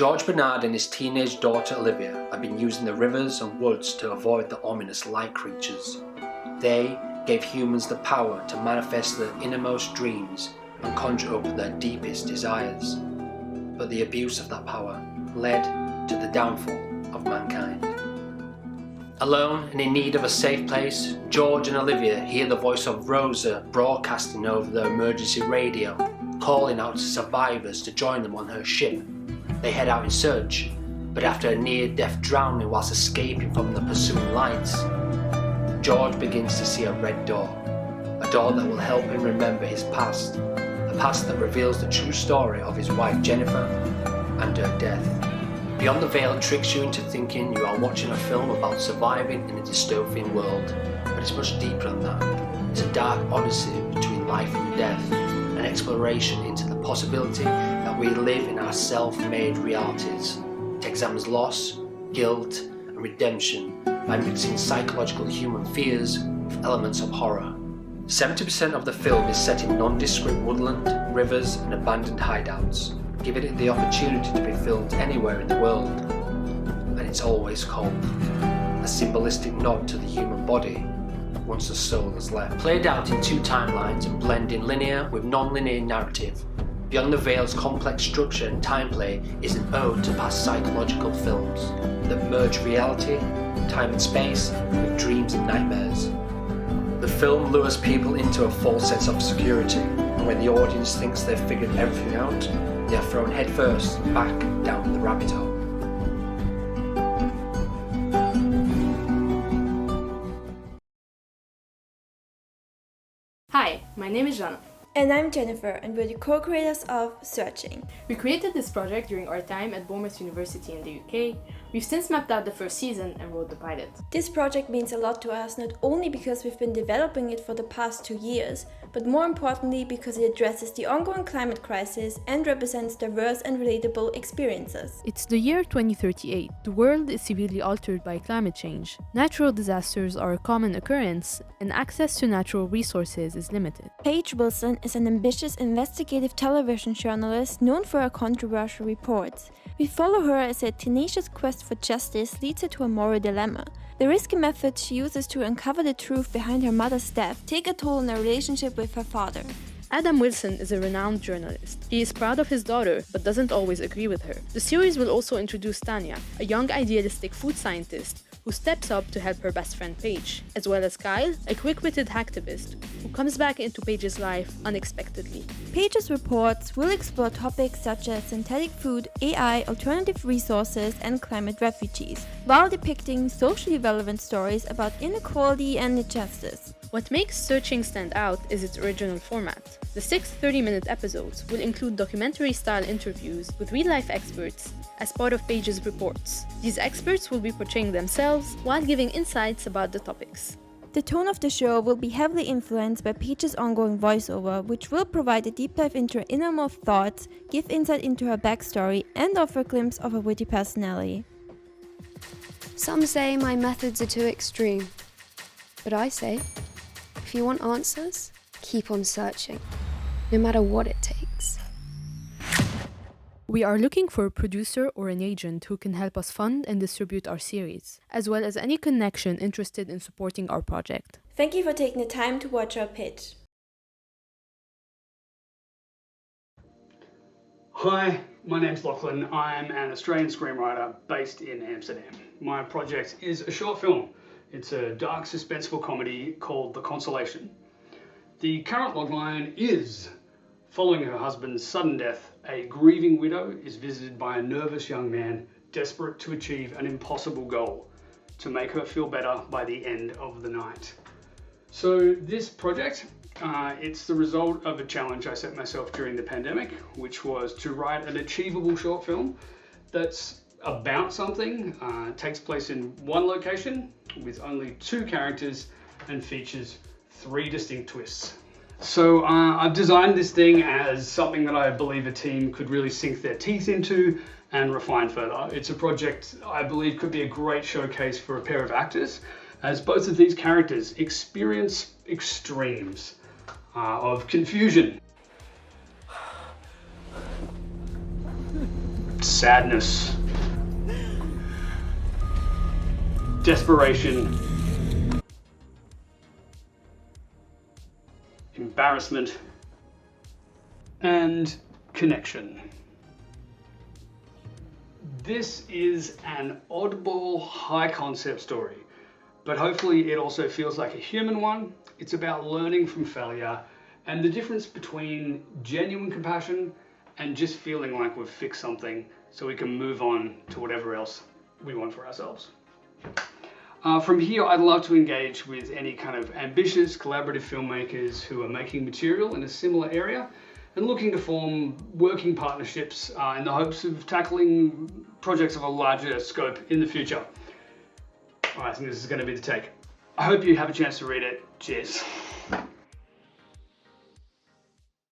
George Bernard and his teenage daughter Olivia have been using the rivers and woods to avoid the ominous light creatures. They gave humans the power to manifest their innermost dreams and conjure up their deepest desires. But the abuse of that power led to the downfall of mankind. Alone and in need of a safe place, George and Olivia hear the voice of Rosa broadcasting over their emergency radio, calling out to survivors to join them on her ship. They head out in search, but after a near-death drowning whilst escaping from the pursuing lights, George begins to see a red door, a door that will help him remember his past, a past that reveals the true story of his wife Jennifer and her death. Beyond the Veil tricks you into thinking you are watching a film about surviving in a dystopian world, but it's much deeper than that. It's a dark odyssey between life and death, an exploration into the possibility that we live in our self-made realities. It examines loss, guilt, and redemption by mixing psychological human fears with elements of horror. 70% of the film is set in nondescript woodland, rivers, and abandoned hideouts, giving it the opportunity to be filmed anywhere in the world. And it's always cold, a symbolistic nod to the human body once the soul has left. Played out in two timelines and blending linear with non-linear narrative, Beyond the Veil's complex structure and time play is an ode to past psychological films that merge reality, time and space with dreams and nightmares. The film lures people into a false sense of security, and when the audience thinks they've figured everything out, they are thrown headfirst back down the rabbit hole. Hi, my name is Jana. And I'm Jennifer, and we're the co-creators of Searching. We created this project during our time at Bournemouth University in the UK. We've since mapped out the first season and wrote the pilot. This project means a lot to us, not only because we've been developing it for the past 2 years, but more importantly because it addresses the ongoing climate crisis and represents diverse and relatable experiences. It's the year 2038. The world is severely altered by climate change. Natural disasters are a common occurrence, and access to natural resources is limited. Paige Wilson is an ambitious investigative television journalist known for her controversial reports. We follow her as her tenacious quest for justice leads her to a moral dilemma. The risky methods she uses to uncover the truth behind her mother's death take a toll on her relationship with her father. Adam Wilson is a renowned journalist. He is proud of his daughter, but doesn't always agree with her. The series will also introduce Tanya, a young idealistic food scientist who steps up to help her best friend Paige, as well as Kyle, a quick-witted hacktivist who comes back into Paige's life unexpectedly. Paige's reports will explore topics such as synthetic food, AI, alternative resources, and climate refugees, while depicting socially relevant stories about inequality and injustice. What makes Searching stand out is its original format. The 6 30-minute episodes will include documentary-style interviews with real-life experts as part of Paige's reports. These experts will be portraying themselves while giving insights about the topics. The tone of the show will be heavily influenced by Paige's ongoing voiceover, which will provide a deep dive into her innermost thoughts, give insight into her backstory, and offer a glimpse of her witty personality. Some say my methods are too extreme, but I say, if you want answers, keep on searching, no matter what it takes. We are looking for a producer or an agent who can help us fund and distribute our series, as well as any connection interested in supporting our project. Thank you for taking the time to watch our pitch. Hi, my name's Lachlan. I'm an Australian screenwriter based in Amsterdam. My project is a short film. It's a dark, suspenseful comedy called The Consolation. The current logline is, following her husband's sudden death, a grieving widow is visited by a nervous young man desperate to achieve an impossible goal, to make her feel better by the end of the night. So this project, it's the result of a challenge I set myself during the pandemic, which was to write an achievable short film that's about something, takes place in one location with only 2 characters and features 3 distinct twists. So I've designed this thing as something that I believe a team could really sink their teeth into and refine further. It's a project I believe could be a great showcase for a pair of actors, as both of these characters experience extremes of confusion, sadness, desperation, embarrassment, and connection. This is an oddball, high-concept story, but hopefully it also feels like a human one. It's about learning from failure and the difference between genuine compassion and just feeling like we've fixed something so we can move on to whatever else we want for ourselves. From here, I'd love to engage with any kind of ambitious, collaborative filmmakers who are making material in a similar area and looking to form working partnerships in the hopes of tackling projects of a larger scope in the future. I think this is going to be the take. I hope you have a chance to read it. Cheers.